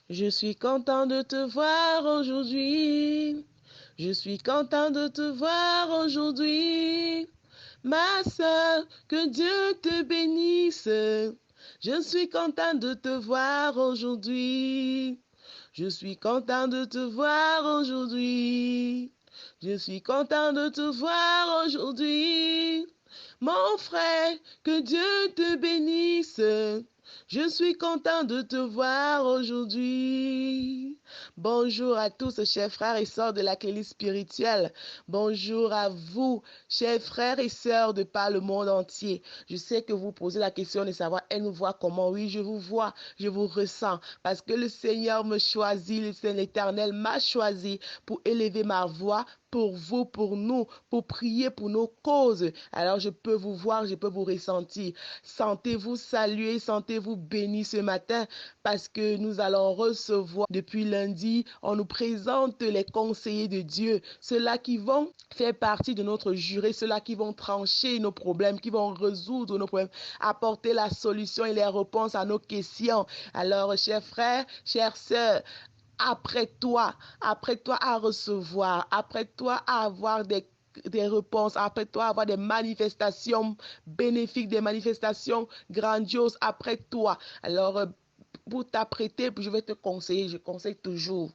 Je suis content de te voir aujourd'hui. Je suis content de te voir aujourd'hui. Ma sœur, que Dieu te bénisse. Je suis content de te voir aujourd'hui. Je suis content de te voir aujourd'hui. Je suis content de te voir aujourd'hui. Mon frère, que Dieu te bénisse. Je suis content de te voir aujourd'hui. Bonjour à tous, chers frères et sœurs de la clé spirituelle. Bonjour à vous, chers frères et sœurs de par le monde entier. Je sais que vous posez la question de savoir, elle nous voit comment? Oui, je vous vois, je vous ressens. Parce que le Seigneur me choisit, l'Éternel m'a choisi pour élever ma voix pour vous, pour nous, pour prier pour nos causes. Alors je peux vous voir, je peux vous ressentir. Sentez-vous salués, sentez-vous bénis ce matin parce que nous allons recevoir depuis lundi, on nous présente les conseillers de Dieu, ceux-là qui vont faire partie de notre juré, ceux-là qui vont trancher nos problèmes, qui vont résoudre nos problèmes, apporter la solution et les réponses à nos questions. Alors, chers frères, chères sœurs, apprête-toi à recevoir, apprête-toi à avoir des réponses, apprête-toi à avoir des manifestations bénéfiques, des manifestations grandioses, apprête-toi. Alors, pour t'apprêter, je vais te conseiller, je conseille toujours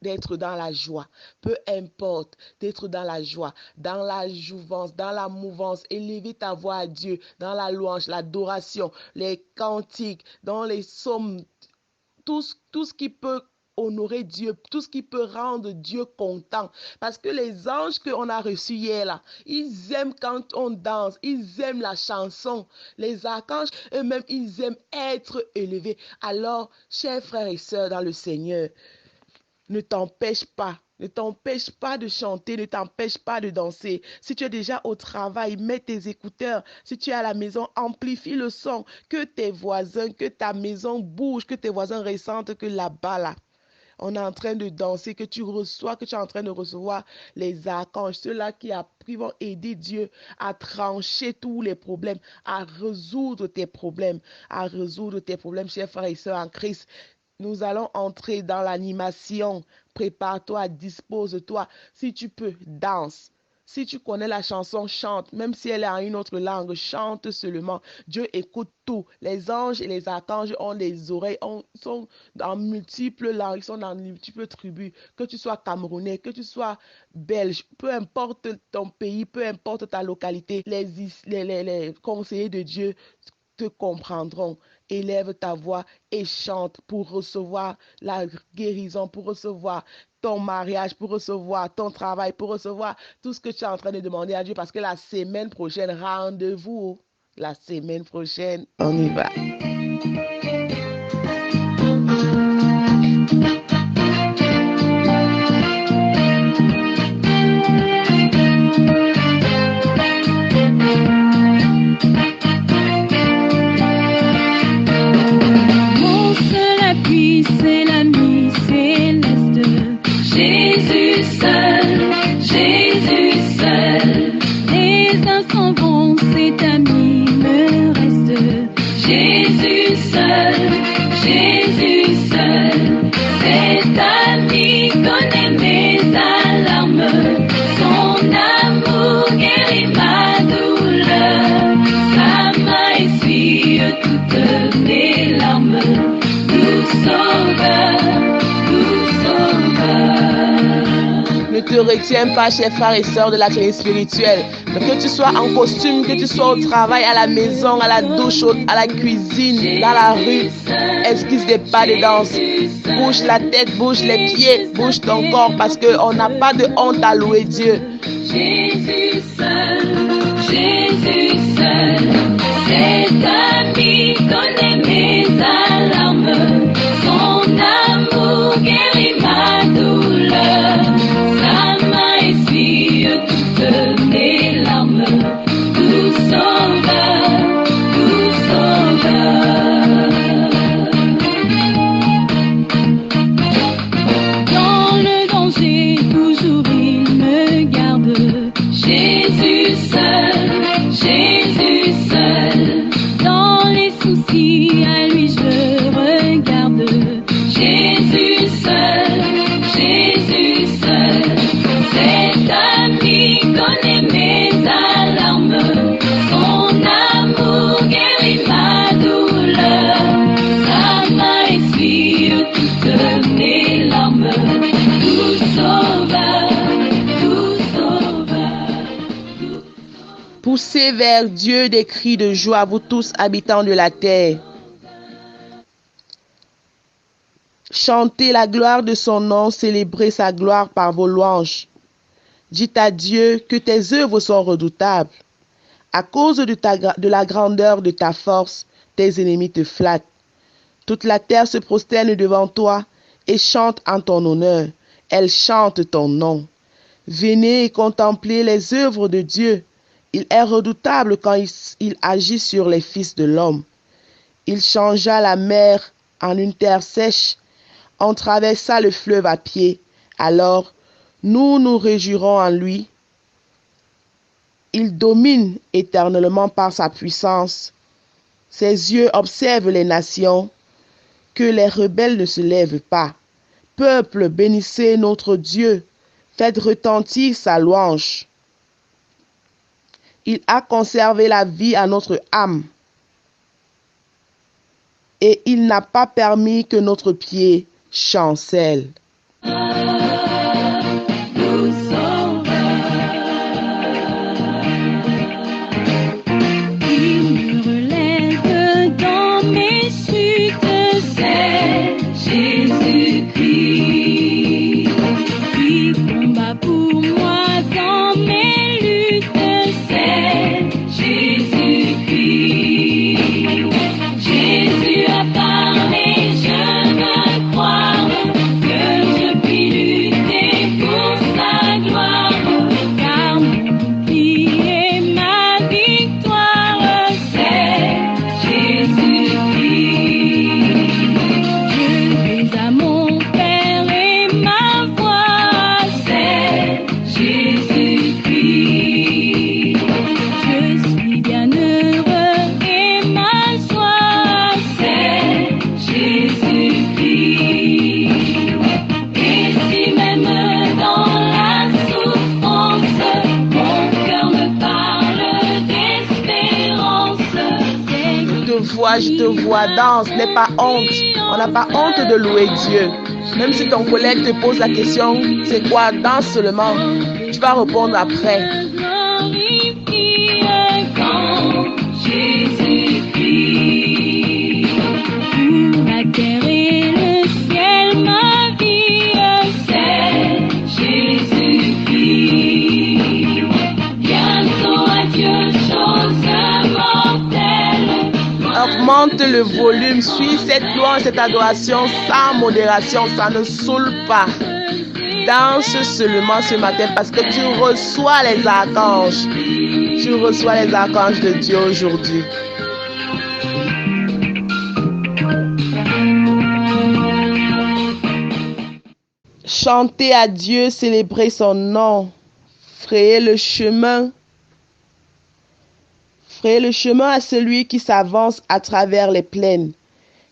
d'être dans la joie, peu importe, d'être dans la joie, dans la jouvence, dans la mouvance, élever ta voix à Dieu, dans la louange, l'adoration, les cantiques, dans les psaumes, tout ce qui peut honorer Dieu, tout ce qui peut rendre Dieu content. Parce que les anges qu'on a reçus hier là, ils aiment quand on danse, ils aiment la chanson. Les archanges eux-mêmes, ils aiment être élevés. Alors, chers frères et sœurs dans le Seigneur, ne t'empêche pas. Ne t'empêche pas de chanter, ne t'empêche pas de danser. Si tu es déjà au travail, mets tes écouteurs. Si tu es à la maison, amplifie le son. Que tes voisins, que ta maison bouge, que tes voisins ressentent que là-bas, là, on est en train de danser, que tu reçois, que tu es en train de recevoir les archanges, ceux-là qui vont aider Dieu à trancher tous les problèmes, à résoudre tes problèmes, chers frères et sœurs en Christ. Nous allons entrer dans l'animation. Prépare-toi, dispose-toi. Si tu peux, danse. Si tu connais la chanson, chante. Même si elle est en une autre langue, chante seulement. Dieu écoute tout. Les anges et les archanges ont des oreilles, sont dans multiples langues, ils sont dans multiples tribus. Que tu sois camerounais, que tu sois belge, peu importe ton pays, peu importe ta localité, les conseillers de Dieu te comprendront. Élève ta voix et chante pour recevoir la guérison, pour recevoir ton mariage, pour recevoir ton travail, pour recevoir tout ce que tu es en train de demander à Dieu parce que la semaine prochaine, rendez-vous. La semaine prochaine, on y va. C'est l'ami céleste, Jésus seul, Jésus seul. Les uns s'en vont, cet ami me reste. Jésus seul, Jésus seul. Cet ami connaît mes alarmes, son amour guérit ma douleur. Sa main essuie toutes mes larmes. Ne te retiens pas, chers frères et sœurs de la clé spirituelle. Que tu sois en costume, que tu sois au travail, à la maison, à la douche, à la cuisine, dans la rue, esquisse des pas de danse. Bouge la tête, bouge les pieds, bouge ton corps parce qu'on n'a pas de honte à louer Dieu. Jésus seul, cet ami connaît mes alarmes, son amour guérit ma douleur, sa main essuie toutes mes larmes, tout sauveur, tout sauveur. Dans le danger, toujours il me garde, Jésus seul, Jésus seul. Dans les soucis, Poussez vers Dieu des cris de joie, vous tous habitants de la terre. Chantez la gloire de son nom, célébrez sa gloire par vos louanges. Dites à Dieu que tes œuvres sont redoutables. À cause de la grandeur de ta force, tes ennemis te flattent. Toute la terre se prosterne devant toi et chante en ton honneur. Elle chante ton nom. Venez et contemplez les œuvres de Dieu. Il est redoutable quand il agit sur les fils de l'homme. Il changea la mer en une terre sèche. On traversa le fleuve à pied. Alors, nous nous réjouirons en lui. Il domine éternellement par sa puissance. Ses yeux observent les nations, que les rebelles ne se lèvent pas. Peuple, bénissez notre Dieu, faites retentir sa louange. Il a conservé la vie à notre âme, et il n'a pas permis que notre pied chancelle. Je te vois, danse, n'aie pas honte. On n'a pas honte de louer Dieu. Même si ton collègue te pose la question, c'est quoi? Danse seulement. Tu vas répondre après. La terre et le ciel, ma vie, c'est Jésus-Christ. Bientôt à Dieu, chose mortelle. Augmente le volume, suis cette louange, cette adoration sans modération, ça ne saoule pas. Danse seulement ce matin parce que tu reçois les archanges. Tu reçois les archanges de Dieu aujourd'hui. Chantez à Dieu, célébrez son nom. Frayez le chemin. Frayez le chemin à celui qui s'avance à travers les plaines.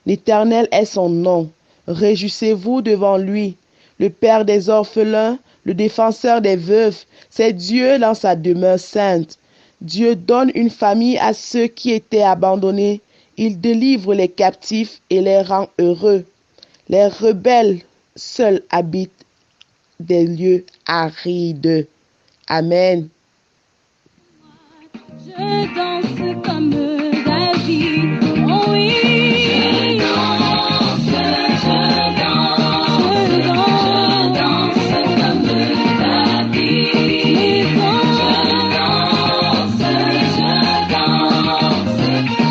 L'Éternel est son nom. Réjouissez-vous devant lui. Le Père des orphelins, le défenseur des veuves, c'est Dieu dans sa demeure sainte. Dieu donne une famille à ceux qui étaient abandonnés. Il délivre les captifs et les rend heureux. Les rebelles seuls habitent des lieux arides. Amen. Je danse comme David, oh oui.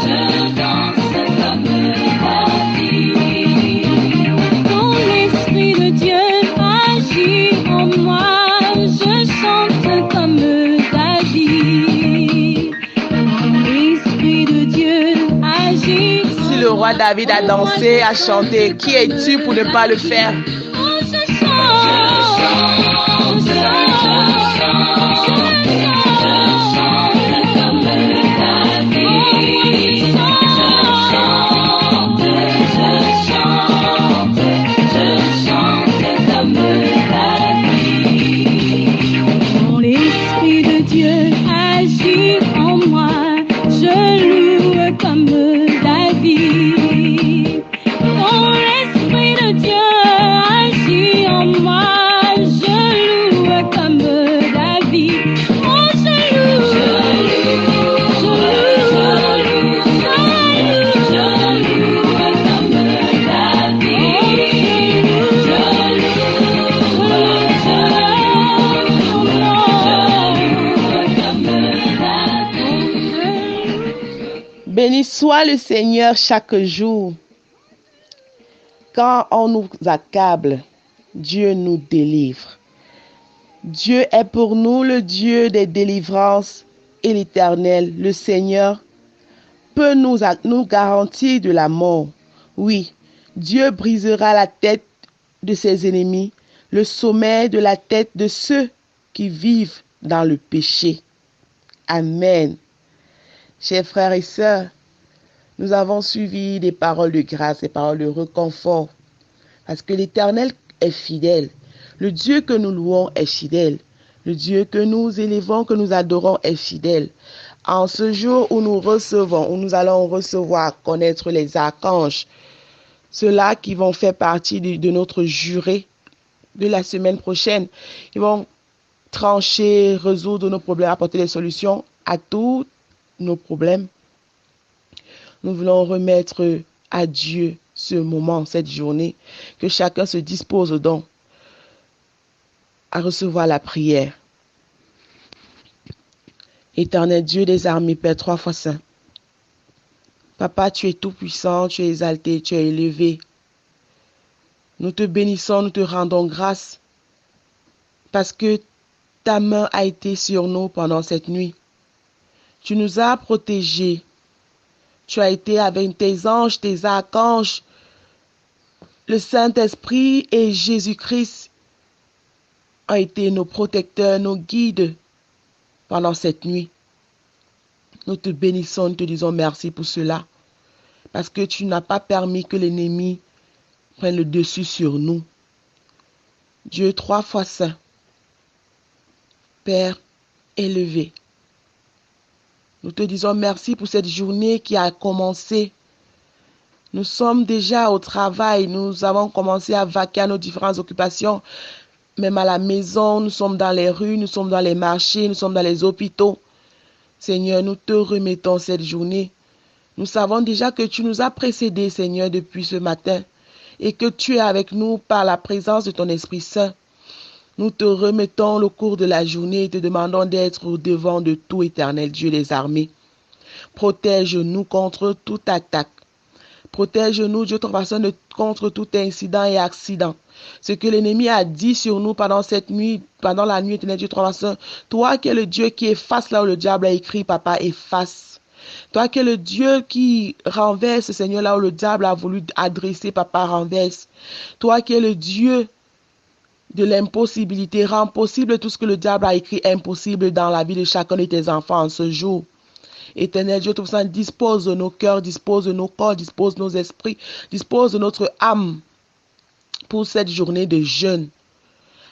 Je danse comme David. Quand l'Esprit de Dieu agit en moi, je chante comme David. Si le roi David a dansé, a chanté, qui es-tu pour ne pas le faire? Quand l'Esprit de Dieu agit en moi, je loue comme David. Quand l'Esprit de Dieu agit en moi, je loue comme David. Oh, Sois le Seigneur chaque jour. Quand on nous accable, Dieu nous délivre. Dieu est pour nous le Dieu des délivrances et l'Éternel, le Seigneur, peut nous garantir de la mort. Oui, Dieu brisera la tête de ses ennemis, le sommet de la tête de ceux qui vivent dans le péché. Amen. Chers frères et sœurs, nous avons suivi des paroles de grâce, des paroles de réconfort, parce que l'Éternel est fidèle. Le Dieu que nous louons est fidèle. Le Dieu que nous élevons, que nous adorons est fidèle. En ce jour où nous allons recevoir, connaître les archanges, ceux-là qui vont faire partie de notre juré de la semaine prochaine, ils vont trancher, résoudre nos problèmes, apporter des solutions à tous nos problèmes. Nous voulons remettre à Dieu ce moment, cette journée, que chacun se dispose donc à recevoir la prière. Éternel Dieu des armées, Père 3 fois saint. Papa, tu es tout puissant, tu es exalté, tu es élevé. Nous te bénissons, nous te rendons grâce parce que ta main a été sur nous pendant cette nuit. Tu nous as protégés. Tu as été avec tes anges, tes archanges, le Saint-Esprit et Jésus-Christ ont été nos protecteurs, nos guides pendant cette nuit. Nous te bénissons, nous te disons merci pour cela, parce que tu n'as pas permis que l'ennemi prenne le dessus sur nous. Dieu 3 fois saint, Père élevé, nous te disons merci pour cette journée qui a commencé. Nous sommes déjà au travail, nous avons commencé à vaquer à nos différentes occupations, même à la maison, nous sommes dans les rues, nous sommes dans les marchés, nous sommes dans les hôpitaux. Seigneur, nous te remettons cette journée. Nous savons déjà que tu nous as précédés, Seigneur, depuis ce matin et que tu es avec nous par la présence de ton Esprit Saint. Nous te remettons le cours de la journée et te demandons d'être au devant de tout, Éternel Dieu des armées. Protège-nous contre toute attaque. Protège-nous, Dieu, contre tout incident et accident. Ce que l'ennemi a dit sur nous pendant cette nuit, pendant la nuit, Éternel Dieu, toi qui es le Dieu qui efface là où le diable a écrit, Papa, efface. Toi qui es le Dieu qui renverse, Seigneur, là où le diable a voulu adresser, Papa, renverse. Toi qui es le Dieu de l'impossibilité, rend possible tout ce que le diable a écrit impossible dans la vie de chacun de tes enfants en ce jour. Éternel Dieu Tout-Puissant, dispose de nos cœurs, dispose de nos corps, dispose de nos esprits, dispose de notre âme pour cette journée de jeûne,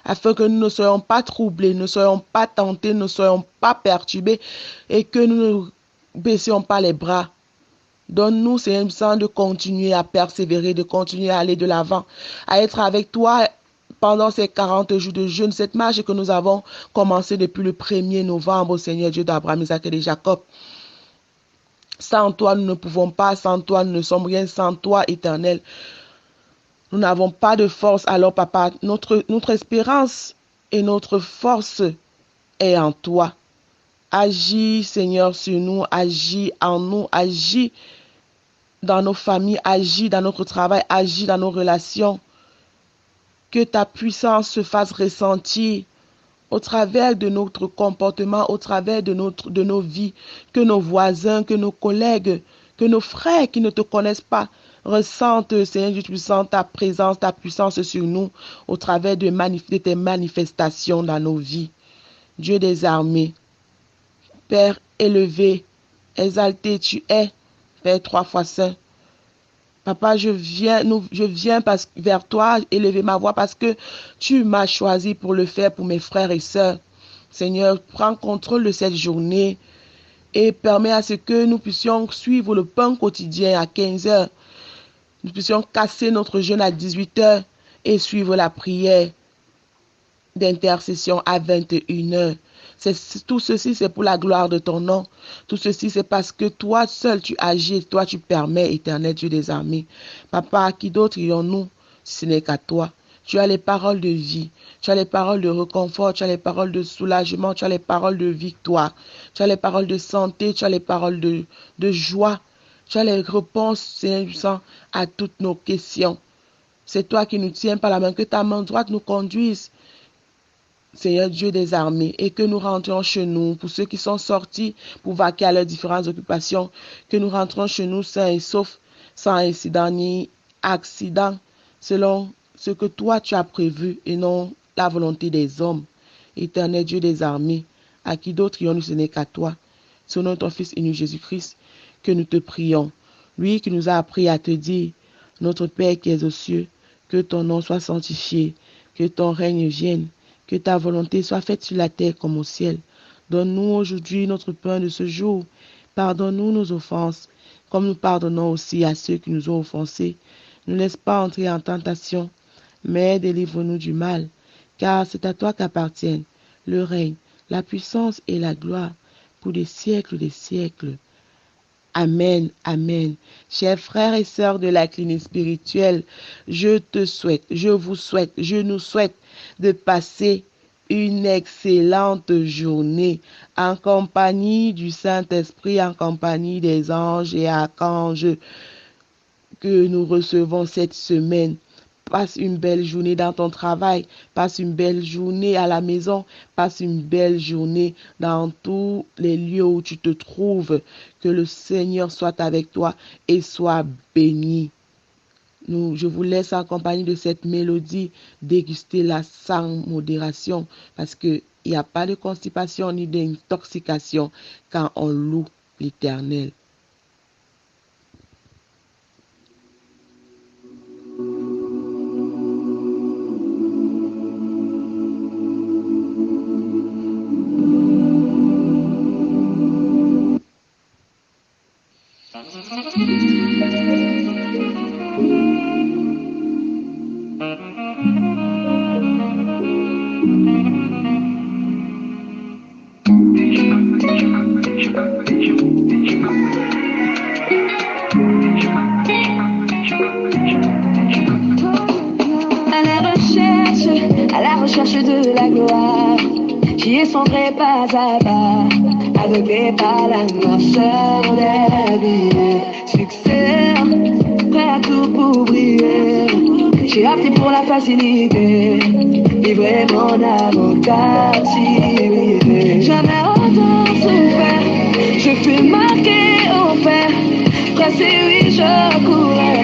afin que nous ne soyons pas troublés, ne soyons pas tentés, ne soyons pas perturbés et que nous ne baissions pas les bras. Donne-nous, Seigneur, de continuer à persévérer, de continuer à aller de l'avant, à être avec toi pendant ces 40 jours de jeûne, cette marche que nous avons commencé depuis le 1er novembre, Seigneur Dieu d'Abraham, Isaac et de Jacob. Sans toi, nous ne pouvons pas, sans toi, nous ne sommes rien, sans toi, Éternel. Nous n'avons pas de force, alors Papa, notre espérance et notre force est en toi. Agis, Seigneur, sur nous, agis en nous, agis dans nos familles, agis dans notre travail, agis dans nos relations. Que ta puissance se fasse ressentir au travers de notre comportement, au travers de nos vies, que nos voisins, que nos collègues, que nos frères qui ne te connaissent pas ressentent, Seigneur Dieu puissant, ta présence, ta puissance sur nous, au travers de tes manifestations dans nos vies. Dieu des armées, Père élevé, exalté tu es, Père 3 fois saint. Papa, je viens vers toi élever ma voix parce que tu m'as choisi pour le faire pour mes frères et sœurs. Seigneur, prends contrôle de cette journée et permets à ce que nous puissions suivre le pain quotidien à 15 heures. Nous puissions casser notre jeûne à 18 heures et suivre la prière d'intercession à 21 heures. Tout ceci, c'est pour la gloire de ton nom. Tout ceci, c'est parce que toi seul, tu agis, toi, tu permets, Éternel Dieu des armées. Papa, à qui d'autre irions-nous si ce n'est qu'à toi? Tu as les paroles de vie, tu as les paroles de réconfort, tu as les paroles de soulagement, tu as les paroles de victoire, tu as les paroles de santé, tu as les paroles de joie, Tu as les réponses, Seigneur, à toutes nos questions. C'est toi qui nous tiens par la main, que ta main droite nous conduise, Seigneur Dieu des armées, et que nous rentrions chez nous, pour ceux qui sont sortis pour vaquer à leurs différentes occupations, que nous rentrons chez nous sains et saufs, sans incident ni accident, selon ce que toi tu as prévu et non la volonté des hommes. Éternel Dieu des armées, à qui d'autre ayons-nous ce n'est qu'à toi. C'est au nom de ton Fils unique Jésus-Christ que nous te prions. Lui qui nous a appris à te dire, notre Père qui es aux cieux, que ton nom soit sanctifié, que ton règne vienne, que ta volonté soit faite sur la terre comme au ciel. Donne-nous aujourd'hui notre pain de ce jour. Pardonne-nous nos offenses, comme nous pardonnons aussi à ceux qui nous ont offensés. Ne laisse pas entrer en tentation, mais délivre-nous du mal, car c'est à toi qu'appartiennent le règne, la puissance et la gloire pour des siècles des siècles. Amen, amen. Chers frères et sœurs de la clinique spirituelle, je vous souhaite, je nous souhaite de passer une excellente journée en compagnie du Saint-Esprit, en compagnie des anges et archanges que nous recevons cette semaine. Passe une belle journée dans ton travail, passe une belle journée à la maison, passe une belle journée dans tous les lieux où tu te trouves. Que le Seigneur soit avec toi et soit béni. Je vous laisse en compagnie de cette mélodie, déguster la sans modération, parce qu'il n'y a pas de constipation ni d'intoxication quand on loue l'Éternel. À la recherche de la gloire, j'y ai sombré pas à pas, aveuglé par la noirceur des billets. Succès, prêt à tout pour briller. J'ai opté pour la facilité, livrer mon âme captivité. Jamais autant souffert, je fus marqué au fer. Pressé, oui, je courais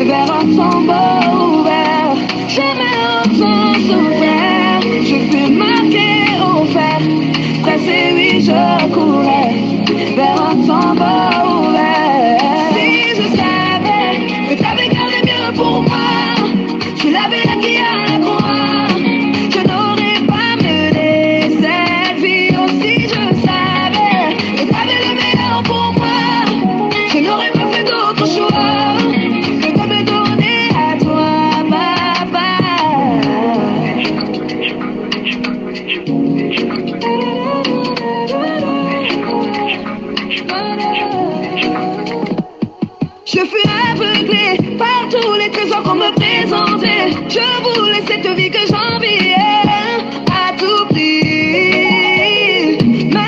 vers un tombeau ouvert. Jamais autant souffert, je fus marqué au fer. Pressé, oui, je courais vers un tombeau ouvert. Si je savais que t'avais gardé mieux pour moi, tu l'avais acquis à la croix, je n'aurais pas mené cette vie. Oh, si je savais que t'avais le meilleur pour moi, je n'aurais pas fait d'autre choix que de me donner à toi, papa. Je fus aveuglé par tous les trésors qu'on me présentait. Je voulais cette vie que j'enviais à tout prix. Mais à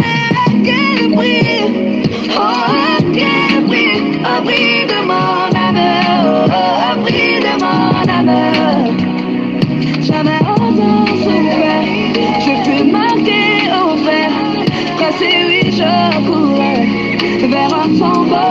quel prix? Oh, à quel prix? Au prix de mon âme, oh, au prix de mon âme. Jamais autant souffert, je fus marqué au fer. Cassé, oui, je courais vers un tombeau.